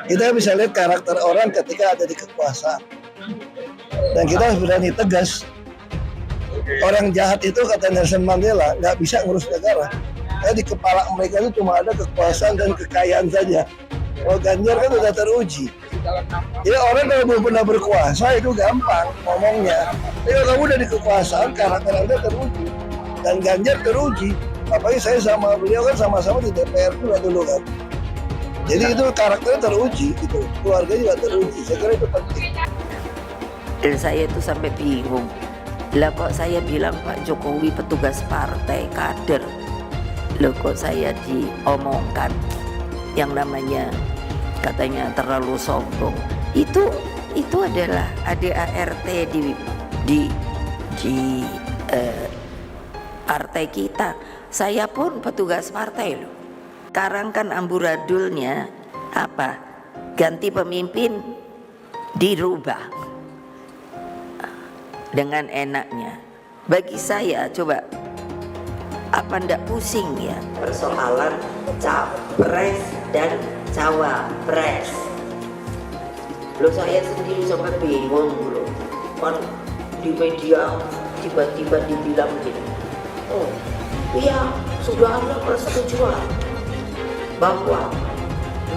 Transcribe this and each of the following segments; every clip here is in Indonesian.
Kita bisa lihat karakter orang ketika ada di kekuasaan. Dan kita harus berani tegas. Orang jahat itu kata Nelson Mandela nggak bisa ngurus negara. Karena di kepala mereka itu cuma ada kekuasaan dan kekayaan saja. Kalau Ganjar kan udah teruji. Ya orang kalau belum pernah berkuasa itu gampang ngomongnya. Tapi kalau kamu udah di kekuasaan, karakter Anda teruji. Dan Ganjar teruji. Apalagi saya sama beliau kan sama-sama di DPR juga dulu kan. Jadi itu karakternya teruji gitu. Keluarga juga teruji. Saya kira itu penting. Dan saya itu sampai bingung. Lah kok saya bilang Pak Jokowi petugas partai kader. Loh kok saya diomongkan yang namanya katanya terlalu sombong. Itu adalah ADART di partai kita. Saya pun petugas partai loh. Sekarang kan amburadulnya apa? Ganti pemimpin dirubah dengan enaknya. Bagi saya coba apa ndak pusing ya persoalan capres dan cawapres. Lo saya sendiri sampai bingung loh. Kan di media tiba-tiba dibilang gini, oh iya sudah ada persetujuan bahwa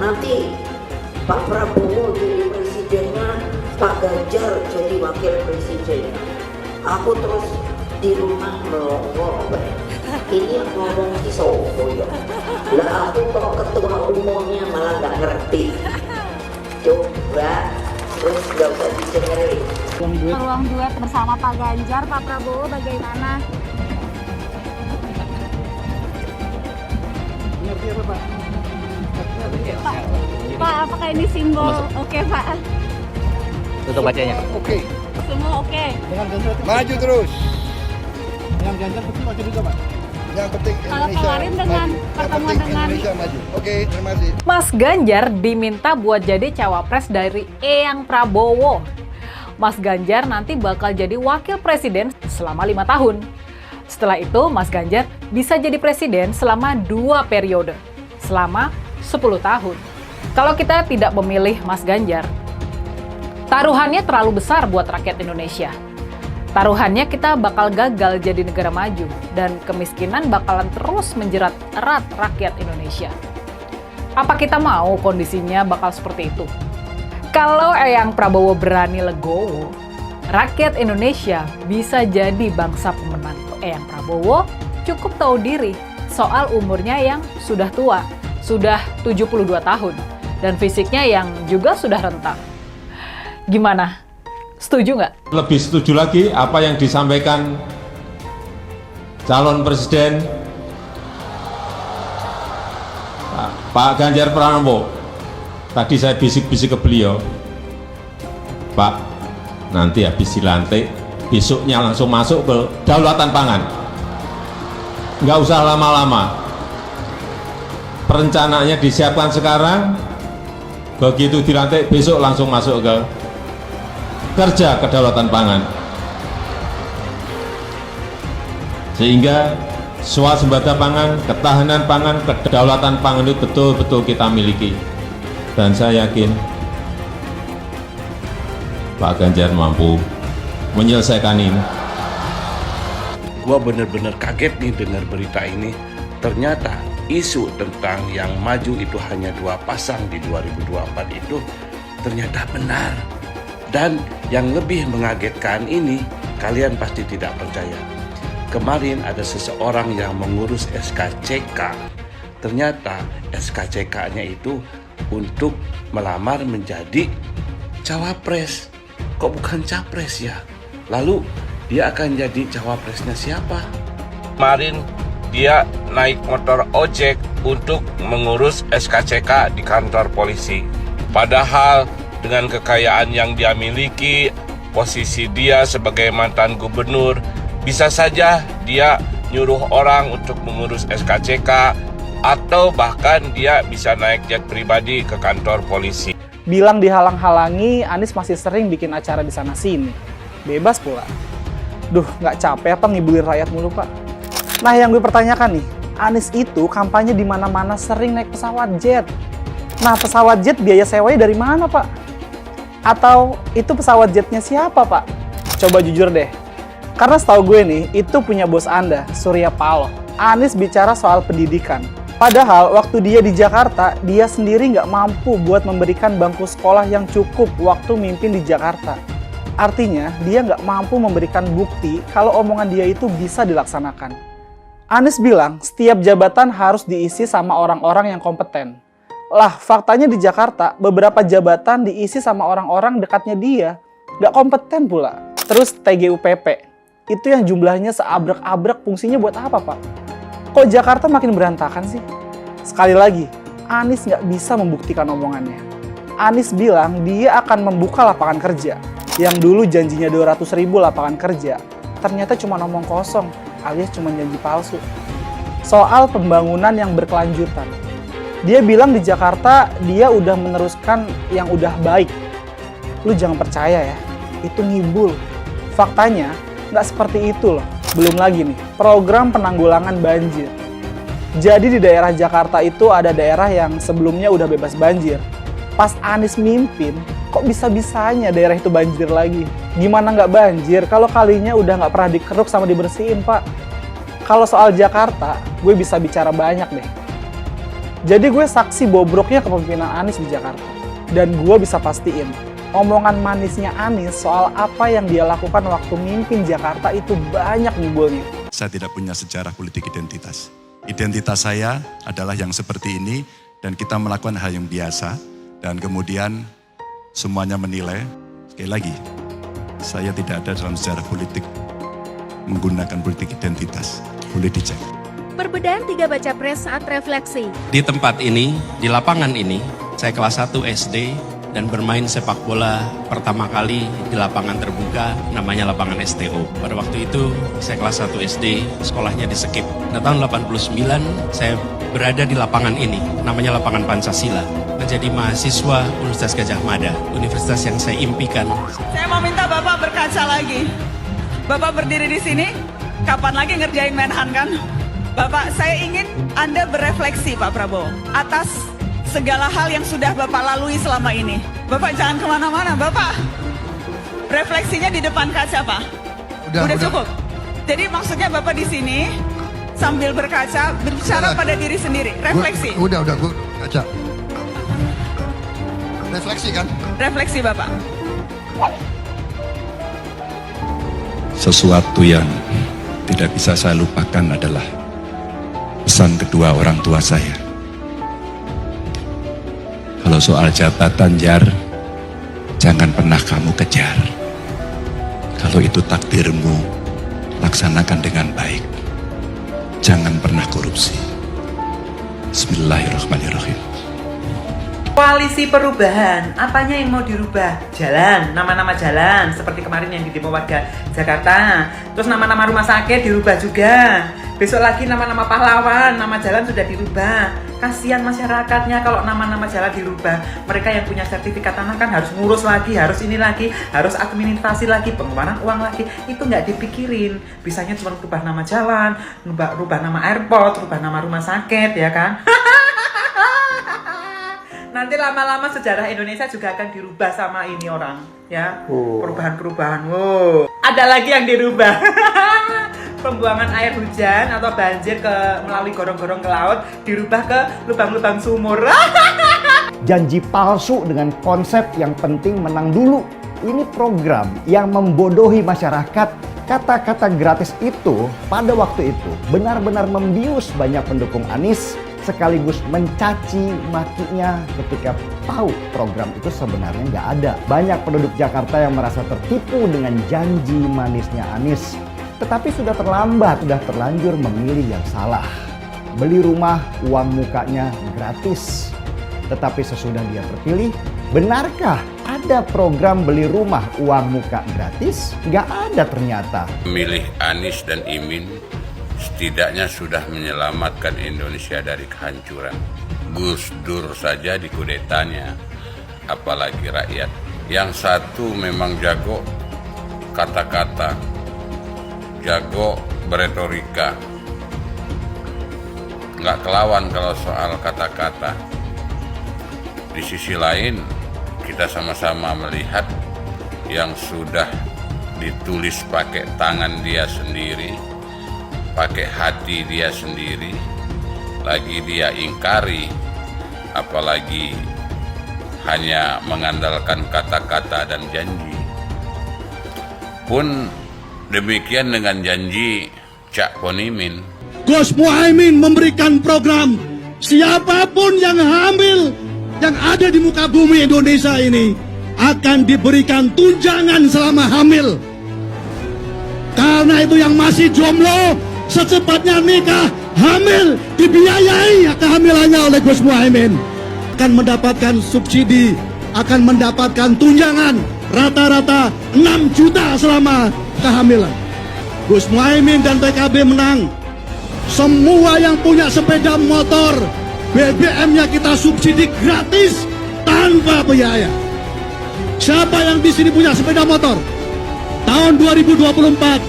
nanti Pak Prabowo jadi presidennya, Pak Ganjar jadi wakil presidennya. Aku terus di rumah melongo, ini yang ngomong si Sopo ya. Lah aku kok ketua umumnya malah nggak ngerti. Coba terus nggak usah didengerin. Peluang duet bersama Pak Ganjar, Pak Prabowo bagaimana? Ngerti apa Pak? Pak, apakah ini simbol oke Pak? Tutup bacanya. Oke. Semua oke. Dengan Ganjar Maju terus. dengan Ganjar pasti maju juga Pak. Yang penting Kalau kemarin dengan pertemuan dengan Indonesia maju. Oke, terima kasih. Mas Ganjar diminta buat jadi cawapres dari Eyang Prabowo. Mas Ganjar nanti bakal jadi wakil presiden selama 5 tahun. Setelah itu, Mas Ganjar bisa jadi presiden selama 2 periode, selama 10 tahun. Kalau kita tidak memilih Mas Ganjar, taruhannya terlalu besar buat rakyat Indonesia. Taruhannya kita bakal gagal jadi negara maju dan kemiskinan bakalan terus menjerat erat rakyat Indonesia. Apa kita mau kondisinya bakal seperti itu? Kalau Eyang Prabowo berani legowo, rakyat Indonesia bisa jadi bangsa pemenang. Eyang Prabowo cukup tahu diri soal umurnya yang sudah tua, sudah 72 tahun, dan fisiknya yang juga sudah rentang. Gimana? Setuju nggak? Lebih setuju lagi apa yang disampaikan calon presiden Pak Ganjar Pranowo. Tadi saya bisik-bisik ke beliau, Pak, nanti habis dilantik, besoknya langsung masuk ke kedaulatan pangan. Nggak usah lama-lama. Perencanaannya disiapkan sekarang, begitu dilantik besok langsung masuk ke kerja kedaulatan pangan. Sehingga swasembada pangan, ketahanan pangan, kedaulatan pangan itu betul-betul kita miliki. Dan saya yakin Pak Ganjar mampu menyelesaikan ini. Gua bener-bener kaget nih dengar berita ini. Ternyata isu tentang yang maju itu hanya 2 pasang di 2024 itu ternyata benar. Dan yang lebih mengagetkan ini, kalian pasti tidak percaya. Kemarin ada seseorang yang mengurus SKCK. Ternyata SKCK-nya itu untuk melamar menjadi cawapres. Kok bukan capres ya? Lalu dia akan jadi cawapresnya siapa? Kemarin dia naik motor ojek untuk mengurus SKCK di kantor polisi. Padahal dengan kekayaan yang dia miliki, posisi dia sebagai mantan gubernur, bisa saja dia nyuruh orang untuk mengurus SKCK, atau bahkan dia bisa naik jet pribadi ke kantor polisi. Bilang dihalang-halangi, Anies masih sering bikin acara di sana-sini. Bebas pula. Duh, nggak capek apa ngibulin rakyat mulu, Pak? Nah, yang gue pertanyakan nih, Anies itu kampanye di mana-mana sering naik pesawat jet. Nah, pesawat jet biaya sewanya dari mana, Pak? Atau itu pesawat jetnya siapa, Pak? Coba jujur deh. Karena setahu gue nih, itu punya bos Anda, Surya Paloh. Anies bicara soal pendidikan. Padahal waktu dia di Jakarta, dia sendiri nggak mampu buat memberikan bangku sekolah yang cukup waktu mimpin di Jakarta. Artinya, dia nggak mampu memberikan bukti kalau omongan dia itu bisa dilaksanakan. Anies bilang, setiap jabatan harus diisi sama orang-orang yang kompeten. Lah, faktanya di Jakarta, beberapa jabatan diisi sama orang-orang dekatnya dia. Nggak kompeten pula. Terus TGUPP, itu yang jumlahnya seabrek-abrek, fungsinya buat apa, Pak? Kok Jakarta makin berantakan sih? Sekali lagi, Anies nggak bisa membuktikan omongannya. Anies bilang dia akan membuka lapangan kerja. Yang dulu janjinya 200.000 lapangan kerja, ternyata cuma omong kosong, alias cuma janji palsu. Soal pembangunan yang berkelanjutan. Dia bilang di Jakarta dia udah meneruskan yang udah baik. Lu jangan percaya ya, itu ngibul. Faktanya nggak seperti itu loh. Belum lagi nih, program penanggulangan banjir. Jadi di daerah Jakarta itu ada daerah yang sebelumnya udah bebas banjir. Pas Anies mimpin, kok bisa-bisanya daerah itu banjir lagi? Gimana nggak banjir kalau kalinya udah nggak pernah dikeruk sama dibersihin, Pak? Kalau soal Jakarta, gue bisa bicara banyak deh. Jadi gue saksi bobroknya kepemimpinan Anies di Jakarta. Dan gue bisa pastiin, omongan manisnya Anies soal apa yang dia lakukan waktu mimpin Jakarta itu banyak ngibulnya. Saya tidak punya sejarah politik identitas. Identitas saya adalah yang seperti ini dan kita melakukan hal yang biasa dan kemudian semuanya menilai. Sekali lagi, saya tidak ada dalam sejarah politik menggunakan politik identitas. Boleh dicek. Perbedaan 3 baca pres saat refleksi. Di tempat ini, di lapangan ini, saya kelas 1 SD dan bermain sepak bola pertama kali di lapangan terbuka, namanya lapangan STO. Pada waktu itu, saya kelas 1 SD, sekolahnya di Sekip. Nah, tahun 89, saya berada di lapangan ini, namanya lapangan Pancasila. Menjadi mahasiswa Universitas Gadjah Mada, universitas yang saya impikan. Saya mau minta Bapak berkaca lagi. Bapak berdiri di sini, kapan lagi ngerjain Menhan kan? Bapak, saya ingin Anda berefleksi, Pak Prabowo, atas segala hal yang sudah Bapak lalui selama ini. Bapak jangan kemana-mana, Bapak. Refleksinya di depan kaca, Pak. Udah cukup. Jadi maksudnya Bapak di sini sambil berkaca, berbicara pada diri sendiri. Refleksi. Udah, gue kaca. Refleksi kan? Refleksi, Bapak. Sesuatu yang tidak bisa saya lupakan adalah pesan kedua orang tua saya. Kalau soal jabatan, Jar, jangan pernah kamu kejar. Kalau itu takdirmu, laksanakan dengan baik. Jangan pernah korupsi. Bismillahirrahmanirrahim. Koalisi perubahan, apanya yang mau dirubah? Jalan, nama-nama jalan, seperti kemarin yang di demo warga Jakarta. Terus nama-nama rumah sakit dirubah juga. Besok lagi nama-nama pahlawan, nama jalan sudah dirubah. Kasihan masyarakatnya kalau nama-nama jalan dirubah. Mereka yang punya sertifikat tanah kan harus ngurus lagi, harus ini lagi, harus administrasi lagi, pengeluaran uang lagi. Itu nggak dipikirin. Bisanya cuma rubah nama jalan, rubah nama airport, rubah nama rumah sakit, ya kan? Nanti lama-lama sejarah Indonesia juga akan dirubah sama ini orang, ya. Perubahan-perubahan. Wow. Ada lagi yang dirubah. Pembuangan air hujan atau banjir melalui gorong-gorong ke laut dirubah ke lubang-lubang sumur. Janji palsu dengan konsep yang penting menang dulu. Ini program yang membodohi masyarakat. Kata-kata gratis itu pada waktu itu benar-benar membius banyak pendukung Anies, sekaligus mencaci makinya ketika tahu program itu sebenarnya nggak ada. Banyak penduduk Jakarta yang merasa tertipu dengan janji manisnya Anies. Tetapi sudah terlambat, sudah terlanjur memilih yang salah. Beli rumah, uang mukanya gratis. Tetapi sesudah dia terpilih, benarkah ada program beli rumah, uang muka gratis? Nggak ada ternyata. Memilih Anies dan Imin setidaknya sudah menyelamatkan Indonesia dari kehancuran. Gus Dur saja dikudetanya, apalagi rakyat. Yang satu memang jago kata-kata, jago beretorika, nggak kelawan kalau soal kata-kata. Di sisi lain, kita sama-sama melihat yang sudah ditulis pakai tangan dia sendiri, pakai hati dia sendiri, lagi dia ingkari, apalagi hanya mengandalkan kata-kata dan janji. Pun demikian dengan janji Cak Ponimin. Gus Muhaimin memberikan program siapapun yang hamil yang ada di muka bumi Indonesia ini akan diberikan tunjangan selama hamil. Karena itu yang masih jomblo secepatnya nikah, hamil, dibiayai kehamilannya oleh Gus Muhaimin. Akan mendapatkan subsidi, akan mendapatkan tunjangan rata-rata 6 juta selama kehamilan. Gus Muhaimin dan PKB menang. Semua yang punya sepeda motor, BBM-nya kita subsidi gratis tanpa biaya. Siapa yang di sini punya sepeda motor? Tahun 2024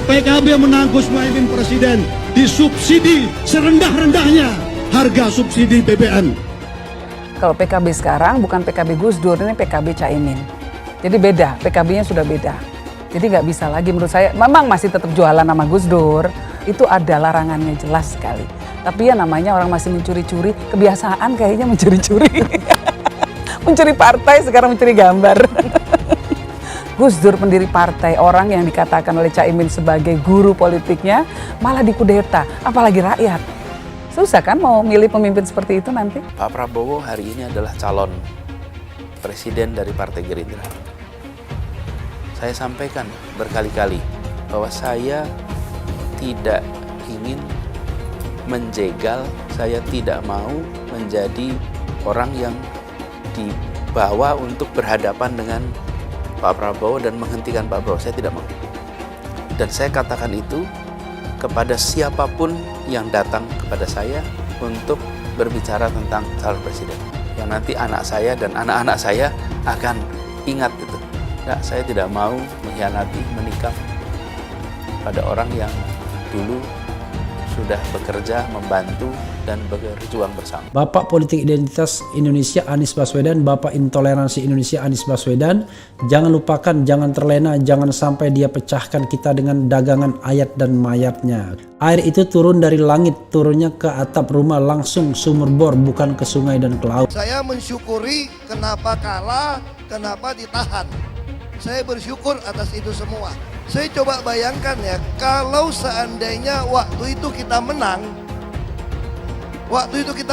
PKB menang, Gus Muhaimin presiden, disubsidi serendah-rendahnya harga subsidi BBM. Kalau PKB sekarang bukan PKB Gus Dur, ini PKB Caimin. Jadi beda, PKB-nya sudah beda. Jadi nggak bisa lagi menurut saya, memang masih tetap jualan nama Gus Dur, itu ada larangannya jelas sekali. Tapi ya namanya orang masih mencuri-curi, kebiasaan kayaknya mencuri-curi. Mencuri partai, sekarang mencuri gambar. Gus Dur pendiri partai, orang yang dikatakan oleh Caimin sebagai guru politiknya, malah dikudeta, apalagi rakyat. Susah kan mau milih pemimpin seperti itu nanti? Pak Prabowo hari ini adalah calon presiden dari Partai Gerindra. Saya sampaikan berkali-kali bahwa saya tidak ingin menjegal, saya tidak mau menjadi orang yang dibawa untuk berhadapan dengan Pak Prabowo dan menghentikan Pak Prabowo. Saya tidak mau. Dan saya katakan itu kepada siapapun yang datang kepada saya untuk berbicara tentang calon presiden. Yang nanti anak saya dan anak-anak saya akan ingat itu. Nah, saya tidak mau mengkhianati, menikam pada orang yang dulu sudah bekerja, membantu, dan berjuang bersama. Bapak Politik Identitas Indonesia Anies Baswedan, Bapak Intoleransi Indonesia Anies Baswedan, jangan lupakan, jangan terlena, jangan sampai dia pecahkan kita dengan dagangan ayat dan mayatnya. Air itu turun dari langit, turunnya ke atap rumah langsung sumur bor, bukan ke sungai dan ke laut. Saya mensyukuri kenapa kalah, kenapa ditahan. Saya bersyukur atas itu semua. Saya coba bayangkan ya, kalau seandainya waktu itu kita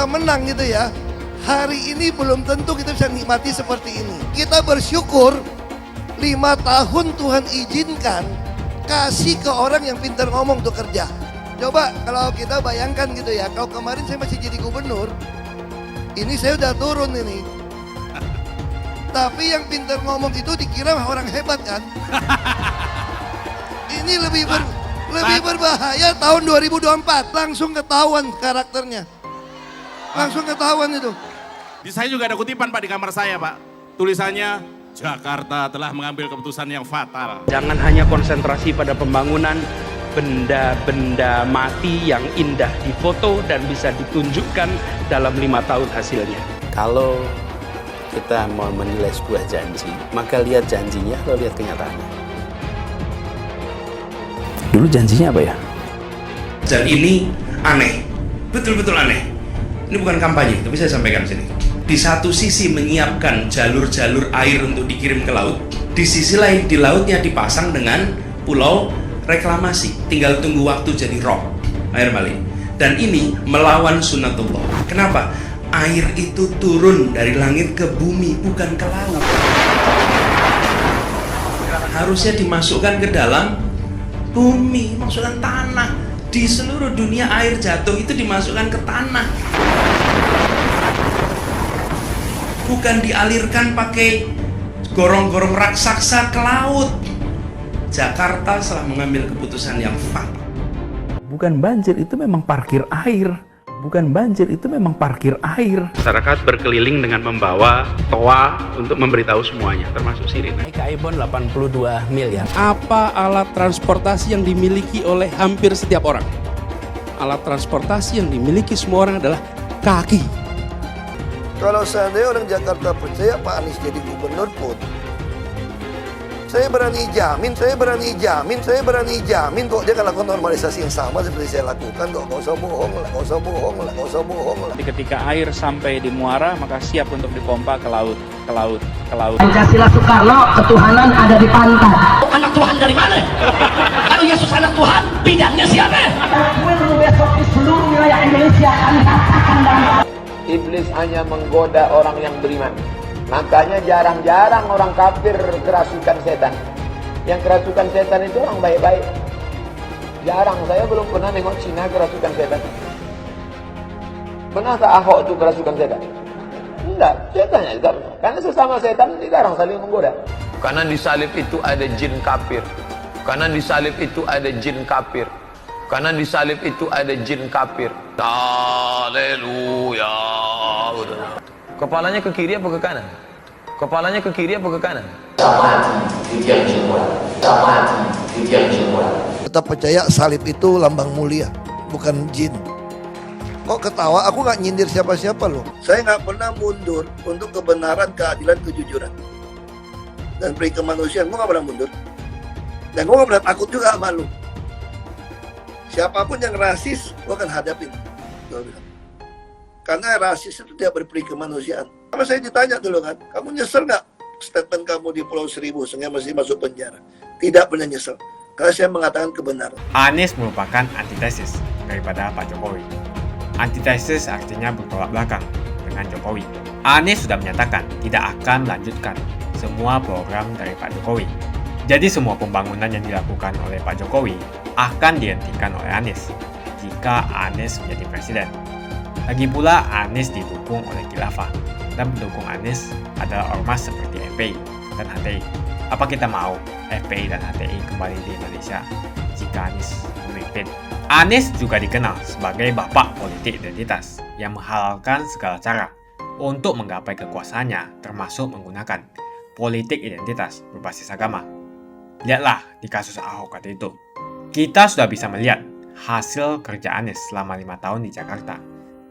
menang gitu ya, hari ini belum tentu kita bisa nikmati seperti ini. Kita bersyukur 5 tahun Tuhan izinkan kasih ke orang yang pintar ngomong untuk kerja. Coba kalau kita bayangkan gitu ya, kalau kemarin saya masih jadi gubernur, ini saya udah turun ini. Tapi yang pintar ngomong itu dikira orang hebat kan? Ini lebih berbahaya tahun 2024, langsung ketahuan karakternya. Langsung ketahuan itu. Di saya juga ada kutipan Pak di kamar saya Pak. Tulisannya, Jakarta telah mengambil keputusan yang fatal. Jangan hanya konsentrasi pada pembangunan benda-benda mati yang indah difoto dan bisa ditunjukkan dalam 5 tahun hasilnya. Kalau kita mau menilai sebuah janji, maka lihat janjinya atau lihat kenyataannya. Dulu janjinya apa ya? Dan ini aneh, betul-betul aneh. Ini bukan kampanye, tapi saya sampaikan sini. Di satu sisi menyiapkan jalur-jalur air untuk dikirim ke laut, di sisi lain di lautnya dipasang dengan pulau reklamasi, tinggal tunggu waktu jadi rob, air balik. Dan ini melawan sunatullah. Kenapa? Air itu turun dari langit ke bumi, bukan ke laut. Harusnya dimasukkan ke dalam bumi, masukkan tanah. Di seluruh dunia air jatuh itu dimasukkan ke tanah. Bukan dialirkan pakai gorong-gorong raksasa ke laut. Jakarta telah mengambil keputusan yang fatal. Bukan banjir, itu memang parkir air. Bukan banjir, itu memang parkir air. Masyarakat berkeliling dengan membawa toa untuk memberitahu semuanya, termasuk sirine. Ibon 82 miliar. Apa alat transportasi yang dimiliki oleh hampir setiap orang? Alat transportasi yang dimiliki semua orang adalah kaki. Kalau seandainya orang Jakarta percaya Pak Anies jadi gubernur pun, saya berani jamin kok dia akan lakukan normalisasi yang sama seperti saya lakukan kok. Nggak usah bohong lah. Ketika air sampai di muara, maka siap untuk dipompa ke laut. Pancasila Soekarno, ketuhanan ada di pantai. Anak Tuhan dari mana? Kalau Yesus anak Tuhan, bidangnya siapa? Besok di seluruh wilayah Indonesia akan katakan dan Iblis hanya menggoda orang yang beriman. Makanya jarang-jarang orang kafir kerasukan setan. Yang kerasukan setan itu orang baik-baik. Jarang, saya belum pernah nengok Cina kerasukan setan. Pernahkah Ahok itu kerasukan setan? Enggak, setannya juga. Karena sesama setan dilarang saling menggoda. Karena di salib itu ada jin kafir. Karena di salib itu ada jin kafir. Karena di salib itu ada jin kafir. Haleluya. Kepalanya ke kiri apa ke kanan? Kepalanya ke kiri apa ke kanan? Tetap percaya salib itu lambang mulia, bukan jin. Kok ketawa? Aku nggak nyindir siapa-siapa loh. Saya nggak pernah mundur untuk kebenaran, keadilan, kejujuran, dan peri kemanusiaan. Gue nggak pernah mundur. Dan gue nggak pernah takut juga sama lu. Siapapun yang rasis, gue akan hadapin. Karena rasis itu tidak berperi kemanusiaan. Sama saya ditanya dulu kan, kamu nyesel nggak statement kamu di Pulau Seribu sehingga masih masuk penjara? Tidak pernah nyesel. Karena saya mengatakan kebenaran. Anies merupakan antitesis daripada Pak Jokowi. Antitesis artinya bertolak belakang dengan Jokowi. Anies sudah menyatakan tidak akan melanjutkan semua program dari Pak Jokowi. Jadi semua pembangunan yang dilakukan oleh Pak Jokowi akan dihentikan oleh Anies jika Anies menjadi presiden. Lagi pula Anies didukung oleh khilafah dan pendukung Anies adalah ormas seperti FPI dan HTI. Apa kita mau FPI dan HTI kembali di Indonesia jika Anies memimpin? Anies juga dikenal sebagai bapak politik identitas yang menghalalkan segala cara untuk menggapai kekuasaannya, termasuk menggunakan politik identitas berbasis agama. Lihatlah di kasus Ahok waktu itu. Kita sudah bisa melihat hasil kerja Anies selama 5 tahun di Jakarta.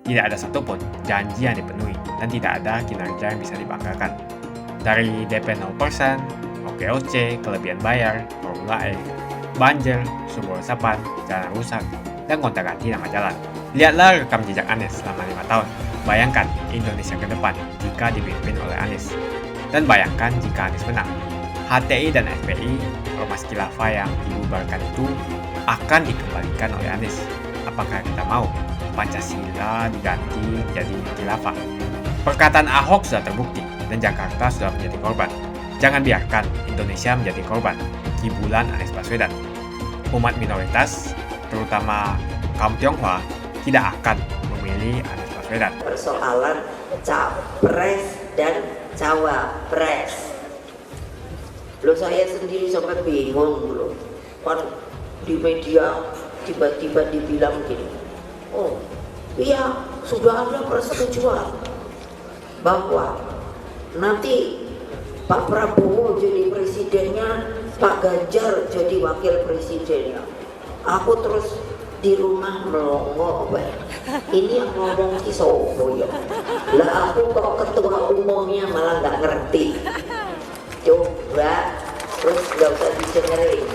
Tidak ada satupun janji yang dipenuhi dan tidak ada kinerja yang bisa dibanggakan. Dari DP 0%, OKOC, kelebihan bayar, Formula E, banjir, sumber resapan, jalan rusak, dan gonta-ganti nama jalan. Lihatlah rekam jejak Anies selama 5 tahun. Bayangkan Indonesia ke depan jika dipimpin oleh Anies. Dan bayangkan jika Anies menang. HTI dan FPI, ormas khilafah yang dibubarkan itu akan dikembalikan oleh Anies. Apakah kita mau Pancasila diganti jadi khilafah? Perkataan Ahok sudah terbukti dan Jakarta sudah menjadi korban. Jangan biarkan Indonesia menjadi korban kibulan Anies Baswedan. Umat minoritas, terutama kaum Tionghoa, tidak akan memilih Anies Baswedan. Persoalan capres dan cawapres. Loh, saya sendiri sampai bingung loh. Kan di media tiba-tiba dibilang gini, oh iya sudah ada persetujuan bahwa nanti Pak Prabowo jadi presidennya, Pak Ganjar jadi wakil presidennya. Aku terus di rumah melongo, ini yang ngomong si Sobo ya. Lah aku kok ketua umumnya malah nggak ngerti. Coba terus nggak usah didengerin.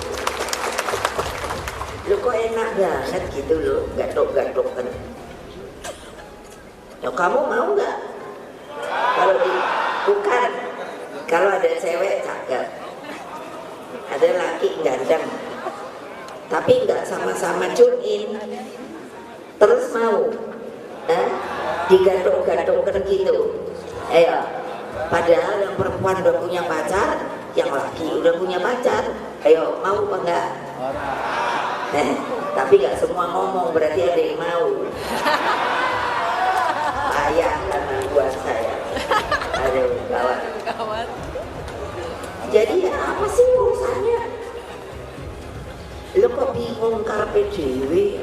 Lu kok enak banget gitu loh, gatok-gatok kan. Nah, kamu mau nggak? Bukan. Kalau ada cewek cakep, ada laki ganteng, tapi nggak sama-sama tune in, terus mau digadok-gadokkan gitu. Ayo, padahal yang perempuan udah punya pacar, yang laki udah punya pacar. Ayo, mau apa enggak? Tapi nggak semua ngomong, berarti ada yang mau. Ayah karena buat saya. Aduh, kawan. Jadi apa sih urusannya? Lo kok bingung karpe dewe?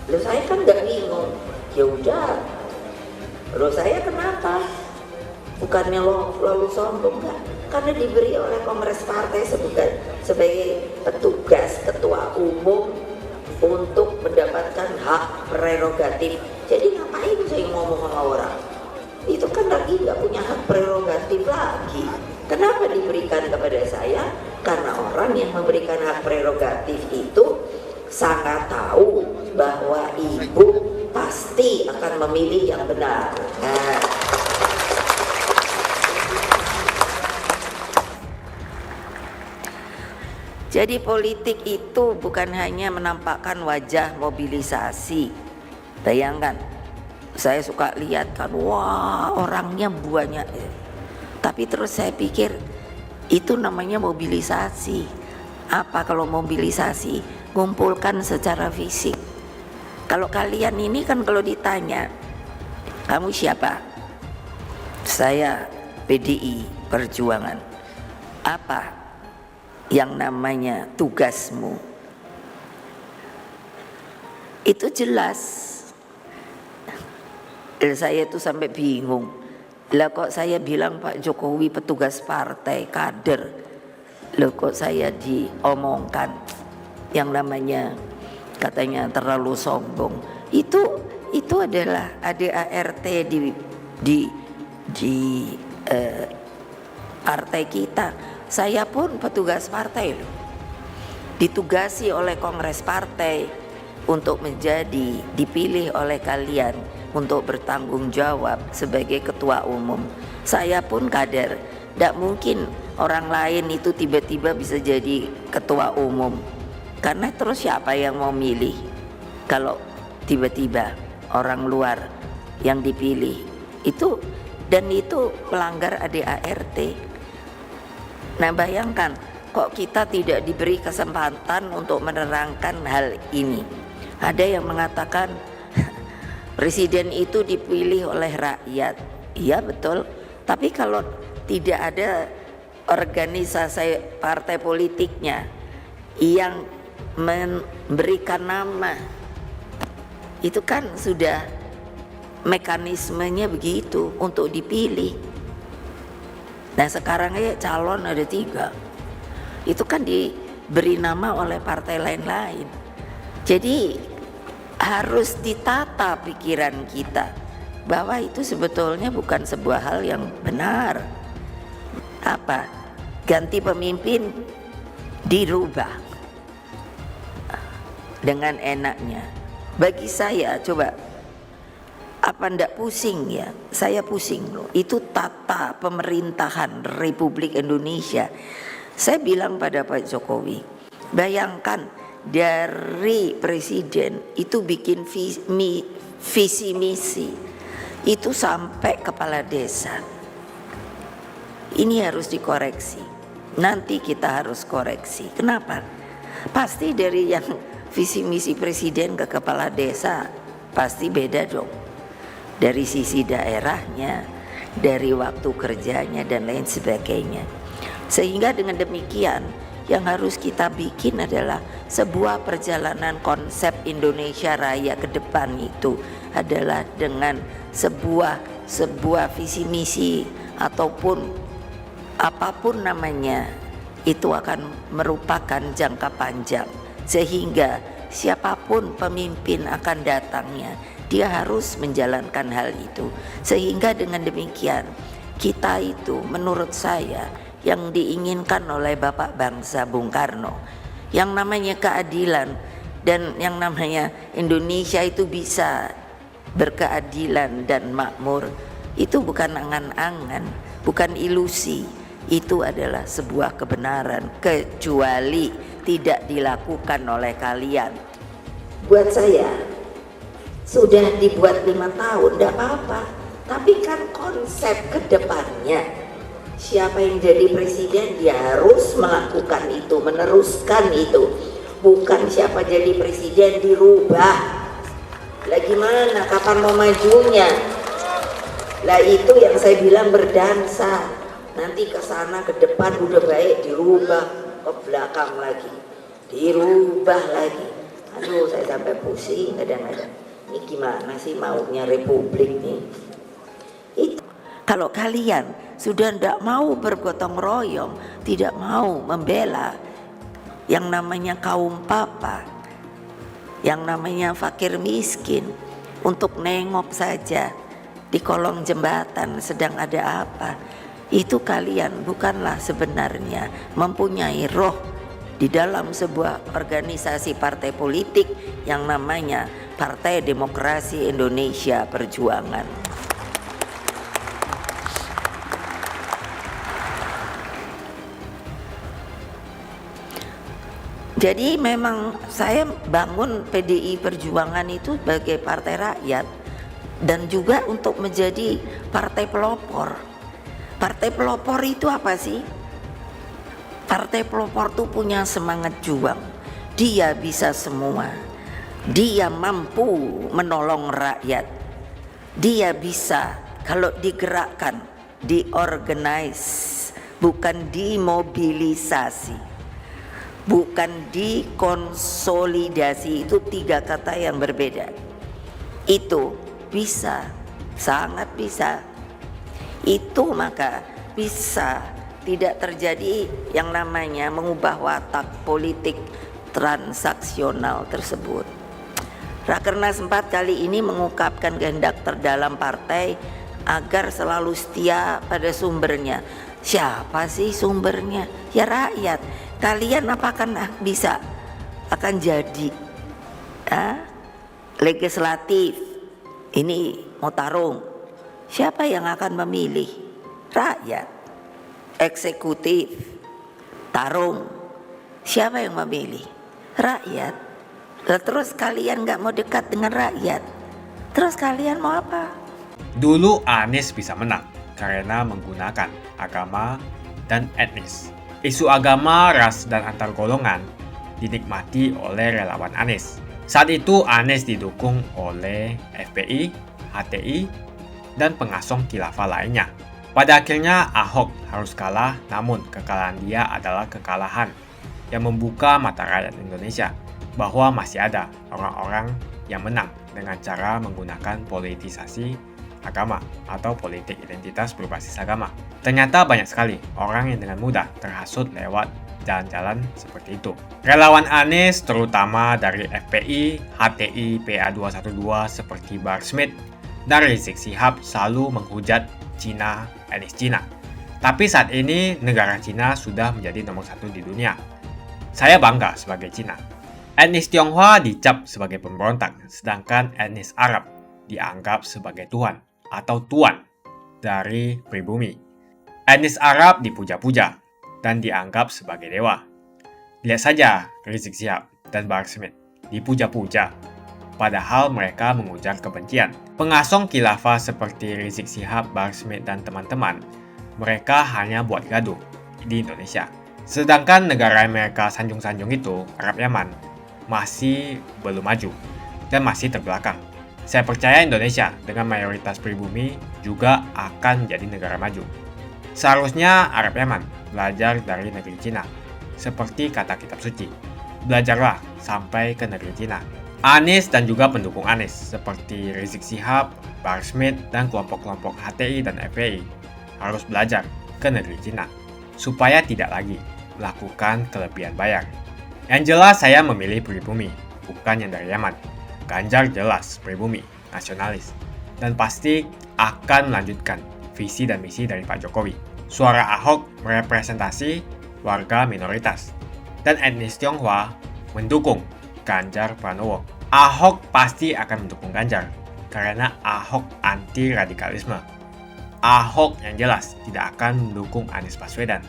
Lo saya kan nggak bingung. Ya udah. Lo saya kenapa? Bukannya lo lalu sombong kan? Karena diberi oleh Kongres Partai sebagai petugas ketua umum untuk mendapatkan hak prerogatif. Jadi ngapain saya ngomong sama orang? kan lagi nggak punya hak prerogatif lagi. Kenapa diberikan kepada saya? Karena orang yang memberikan hak prerogatif itu sangat tahu bahwa ibu pasti akan memilih yang benar. Nah. Jadi politik itu bukan hanya menampakkan wajah mobilisasi. Bayangkan, saya suka lihat kan, wah orangnya banyak. Tapi terus saya pikir, itu namanya mobilisasi. Apa kalau mobilisasi? Ngumpulkan secara fisik. Kalau kalian ini kan kalau ditanya, kamu siapa? Saya PDI Perjuangan. Apa yang namanya tugasmu? Itu jelas. Saya itu sampai bingung. Lah kok saya bilang Pak Jokowi petugas partai, kader. Loh kok saya diomongkan yang namanya katanya terlalu sombong. Itu adalah ADART di partai kita. Saya pun petugas partai loh. Ditugasi oleh Kongres Partai untuk menjadi dipilih oleh kalian untuk bertanggung jawab sebagai ketua umum. Saya pun kader. Tidak mungkin orang lain itu tiba-tiba bisa jadi ketua umum. Karena terus siapa yang mau milih kalau tiba-tiba orang luar yang dipilih? Itu melanggar ADART. Nah bayangkan, kok kita tidak diberi kesempatan untuk menerangkan hal ini. Ada yang mengatakan presiden itu dipilih oleh rakyat. Iya betul, tapi kalau tidak ada organisasi partai politiknya yang memberikan nama, itu kan sudah mekanismenya begitu untuk dipilih. Nah sekarang aja calon ada 3, itu kan diberi nama oleh partai lain-lain. Jadi harus ditata pikiran kita bahwa itu sebetulnya bukan sebuah hal yang benar. Apa? Ganti pemimpin dirubah dengan enaknya. Bagi saya coba, apa ndak pusing ya? Saya pusing loh. Itu tata pemerintahan Republik Indonesia. Saya bilang pada Pak Jokowi, bayangkan dari presiden itu bikin visi misi itu sampai kepala desa. Ini harus dikoreksi. Nanti kita harus koreksi. Kenapa? Pasti dari yang visi misi presiden ke kepala desa pasti beda dong. Dari sisi daerahnya, dari waktu kerjanya dan lain sebagainya. Sehingga dengan demikian yang harus kita bikin adalah sebuah perjalanan konsep Indonesia Raya ke depan itu adalah dengan sebuah visi misi ataupun apapun namanya, itu akan merupakan jangka panjang sehingga siapapun pemimpin akan datangnya dia harus menjalankan hal itu. Sehingga dengan demikian kita itu menurut saya yang diinginkan oleh Bapak Bangsa Bung Karno, yang namanya keadilan dan yang namanya Indonesia itu bisa berkeadilan dan makmur, itu bukan angan-angan, bukan ilusi, itu adalah sebuah kebenaran kecuali tidak dilakukan oleh kalian. Buat saya sudah dibuat 5 tahun tidak apa-apa, tapi kan konsep kedepannya siapa yang jadi presiden dia harus melakukan itu, meneruskan itu. Bukan siapa jadi presiden dirubah. Lah gimana, kapan mau majunya? Lah itu yang saya bilang berdansa. Nanti ke sana ke depan udah baik dirubah, ke belakang lagi dirubah lagi. Aduh saya sampai pusing kadang-kadang. Ini gimana sih maunya republik nih? Itu kalau kalian sudah tidak mau bergotong royong, tidak mau membela yang namanya kaum papa, yang namanya fakir miskin, untuk nengok saja di kolong jembatan sedang ada apa. Itu kalian bukanlah sebenarnya mempunyai roh di dalam sebuah organisasi partai politik yang namanya Partai Demokrasi Indonesia Perjuangan. Jadi memang saya bangun PDI Perjuangan itu sebagai partai rakyat dan juga untuk menjadi partai pelopor. Partai pelopor itu apa sih? Partai pelopor itu punya semangat juang. Dia bisa semua. Dia mampu menolong rakyat. Dia bisa kalau digerakkan, diorganize, bukan dimobilisasi. Bukan dikonsolidasi, itu 3 kata yang berbeda. Itu bisa, sangat bisa. Itu maka bisa tidak terjadi yang namanya mengubah watak politik transaksional tersebut. Rakernas 4 kali ini mengungkapkan kehendak terdalam partai agar selalu setia pada sumbernya. Siapa sih sumbernya? Ya rakyat. Kalian apakah bisa akan jadi legislatif ini mau tarung, siapa yang akan memilih? Rakyat. Eksekutif tarung, siapa yang memilih? Rakyat. Terus kalian gak mau dekat dengan rakyat, terus kalian mau apa? Dulu Anies bisa menang karena menggunakan agama dan etnis. Isu agama, ras, dan antar golongan dinikmati oleh relawan Anies. Saat itu Anies didukung oleh FPI, HTI, dan pengasong khilafah lainnya. Pada akhirnya Ahok harus kalah, namun kekalahan dia adalah kekalahan yang membuka mata rakyat Indonesia bahwa masih ada orang-orang yang menang dengan cara menggunakan politisasi agama atau politik identitas berbasis agama. Ternyata banyak sekali orang yang dengan mudah terhasut lewat jalan-jalan seperti itu. Relawan Anies terutama dari FPI, HTI, PA212 seperti Bahar Smith dan Rizik Syihab selalu menghujat Cina, etnis Cina. Tapi saat ini negara Cina sudah menjadi nomor 1 di dunia. Saya bangga sebagai Cina. Etnis Tionghoa dicap sebagai pemberontak, sedangkan etnis Arab dianggap sebagai Tuhan atau tuan dari pribumi. Etnis Arab dipuja-puja dan dianggap sebagai dewa. Lihat saja Rizik Syihab dan Bahar Smith dipuja-puja, padahal mereka mengujar kebencian. Pengasong khilafah seperti Rizik Syihab, Bahar Smith, dan teman-teman, mereka hanya buat gaduh di Indonesia. Sedangkan negara yang mereka sanjung-sanjung itu, Arab Yaman, masih belum maju dan masih terbelakang. Saya percaya Indonesia dengan mayoritas pribumi juga akan menjadi negara maju. Seharusnya Arab Yaman belajar dari negeri Cina. Seperti kata kitab suci, belajarlah sampai ke negeri Cina. Anies dan juga pendukung Anies seperti Rizik Syihab, Bahar Smith, dan kelompok-kelompok HTI dan FPI harus belajar ke negeri Cina supaya tidak lagi melakukan kelebihan bayar. Yang jelas saya memilih pribumi, bukan yang dari Yaman. Ganjar jelas pribumi, nasionalis, dan pasti akan melanjutkan visi dan misi dari Pak Jokowi. Suara Ahok merepresentasi warga minoritas, dan etnis Tionghoa mendukung Ganjar Pranowo. Ahok pasti akan mendukung Ganjar, karena Ahok anti radikalisme. Ahok yang jelas tidak akan mendukung Anies Baswedan,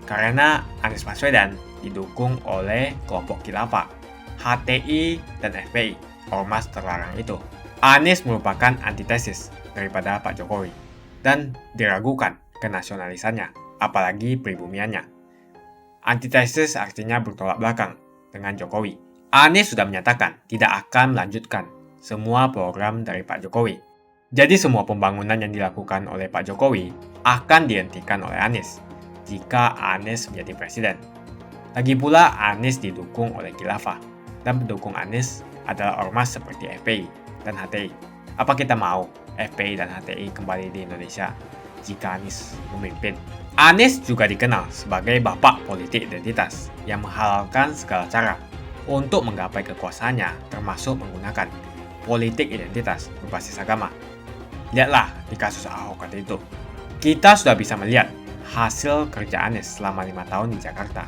karena Anies Baswedan didukung oleh kelompok khilafah, HTI, dan FPI. Ormas terlarang itu. Anies merupakan antitesis daripada Pak Jokowi dan diragukan kenasionalisannya, apalagi pribumiannya. Antitesis artinya bertolak belakang dengan Jokowi. Anies sudah menyatakan tidak akan melanjutkan semua program dari Pak Jokowi. Jadi semua pembangunan yang dilakukan oleh Pak Jokowi akan dihentikan oleh Anies jika Anies menjadi presiden. Lagi pula Anies didukung oleh khilafah dan pendukung Anies adalah ormas seperti FPI dan HTI. Apa kita mau FPI dan HTI kembali di Indonesia jika Anies memimpin? Anies juga dikenal sebagai bapak politik identitas yang menghalalkan segala cara untuk menggapai kekuasaannya, termasuk menggunakan politik identitas berbasis agama. Lihatlah di kasus Ahok waktu itu. Kita sudah bisa melihat hasil kerja Anies selama 5 tahun di Jakarta.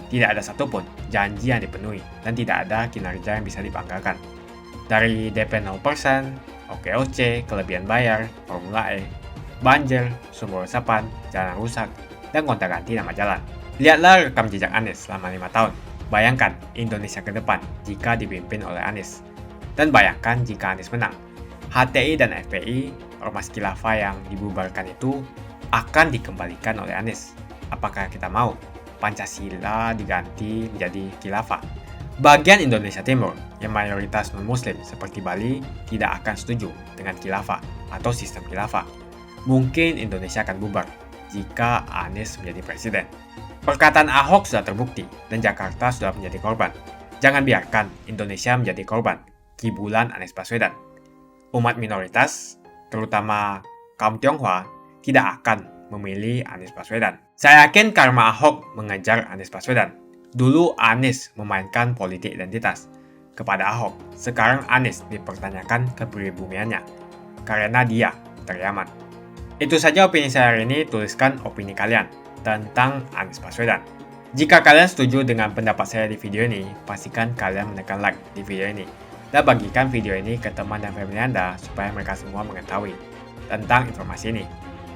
Tidak ada satupun janji yang dipenuhi dan tidak ada kinerja yang bisa dibanggakan. Dari DP 0%, OKOC, kelebihan bayar, Formula E, banjir, sumber resapan, jalan rusak, dan gonta-ganti nama jalan. Lihatlah rekam jejak Anies selama 5 tahun. Bayangkan Indonesia ke depan jika dipimpin oleh Anies. Dan bayangkan jika Anies menang. HTI dan FPI, ormas khilafah yang dibubarkan itu akan dikembalikan oleh Anies. Apakah kita mau Pancasila diganti menjadi khilafah? Bagian Indonesia Timur yang mayoritas non-muslim seperti Bali tidak akan setuju dengan khilafah atau sistem khilafah. Mungkin Indonesia akan bubar jika Anies menjadi presiden. Perkataan Ahok sudah terbukti dan Jakarta sudah menjadi korban. Jangan biarkan Indonesia menjadi korban kibulan Anies Baswedan. Umat minoritas, terutama kaum Tionghoa, tidak akan memilih Anies Baswedan. Saya yakin karma Ahok mengejar Anies Baswedan. Dulu Anies memainkan politik identitas kepada Ahok. Sekarang Anies dipertanyakan kepribumiannya karena dia teriaman. Itu saja opini saya hari ini. Tuliskan opini kalian tentang Anies Baswedan. Jika kalian setuju dengan pendapat saya di video ini, pastikan kalian menekan like di video ini. Dan bagikan video ini ke teman dan family Anda supaya mereka semua mengetahui tentang informasi ini.